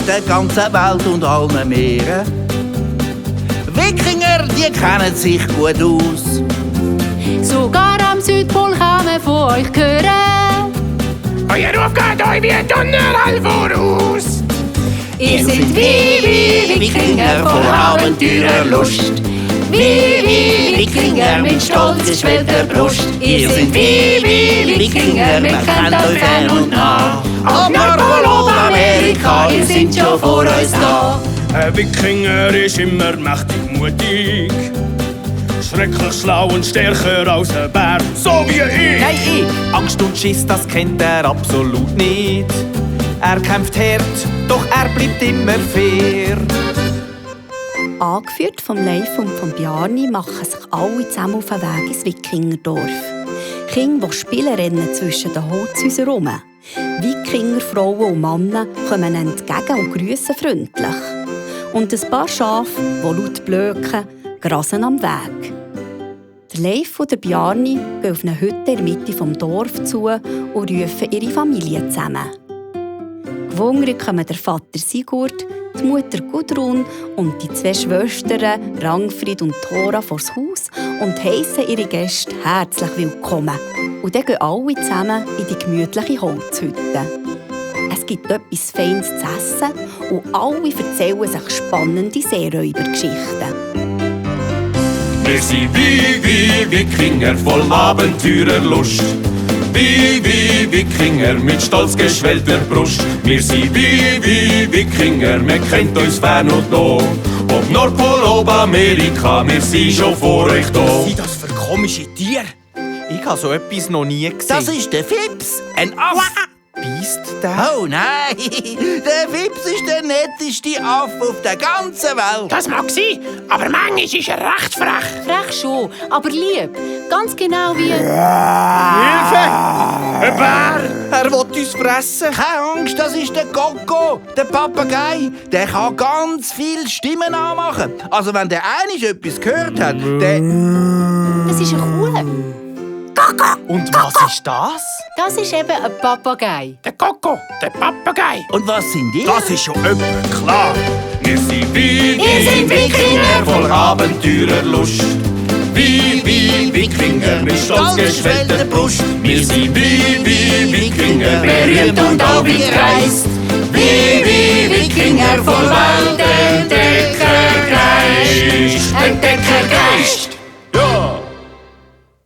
der ganzen Welt und allen Meeren. Wikinger, die kennen sich gut aus. Sogar am Südpol kann man von euch hören. Euer Ruf geht euch wie Donnerhall voraus. Ihr seid wie Wikinger voll Abenteurerlust. Wie Wikinger mit stolz geschwellter Brust. Ihr seid wie Wikinger, wir kennen euch fern und nah. Ab Nordpol, ob Amerika, ihr seid schon vor uns da. Ein Wikinger ist immer mächtig mutig, schrecklich schlau und stärker als ein Bär, so wie ich. Nein, ich! Angst und Schiss, das kennt er absolut nicht. Er kämpft hart, doch er bleibt immer fair. Angeführt vom Leif und von Bjarni machen sich alle zusammen auf den Weg ins Wikingerdorf. Kinder, die spielen, rennen zwischen den Holzhäusern herum. Wikinger, Frauen und Männer kommen entgegen und grüßen freundlich. Und ein paar Schafe, die laut blöken, grasen am Weg. Der Leif und der Bjarni gehen auf eine Hütte in der Mitte des Dorfes zu und rufen ihre Familie zusammen. Gewungert kommen der Vater Sigurd, die Mutter Gudrun und die zwei Schwestern Rangfried und Thora vors Haus und heissen ihre Gäste herzlich willkommen. Und dann gehen alle zusammen in die gemütliche Holzhütte. Es gibt etwas Feines zu essen und alle erzählen sich spannende Seeräubergeschichten. Wir sind wie Wikinger voll Abenteurerlust. Wie Wikinger mit stolz geschwellter Brust. Wir sind wie Wikinger, wir kennt uns fern und nah. Ob Nordpol, ob Amerika, wir sind schon vor euch da. Was sind das für komische Tiere? Ich habe so etwas noch nie gesehen. Das ist der Fips, ein Aff. Beisst der? Oh nein, der Fips ist der netteste Affe auf der ganzen Welt. Das mag sein, aber manchmal ist er recht frech. Frech schon, aber lieb. Ganz genau wie... Hilfe! Ein Bär! Er will uns fressen. Keine Angst, das ist der Coco, der Papagei. Der kann ganz viele Stimmen anmachen. Also wenn der einmal etwas gehört hat, der... Das ist eine Kuh. Und was ist das? Das ist eben ein Papagei. Der Coco, der Papagei. Und was sind die? Das ist schon etwa klar. Wir sind wie sind Wikinger voll Abenteurerlust. Wie Wikinger mit stolz geschwellter Brust. Wir sind wie Wikinger, Berühmt und auch gereist. Wie Wikinger voll Welt, Entdeckergeist. Entdeckergeist.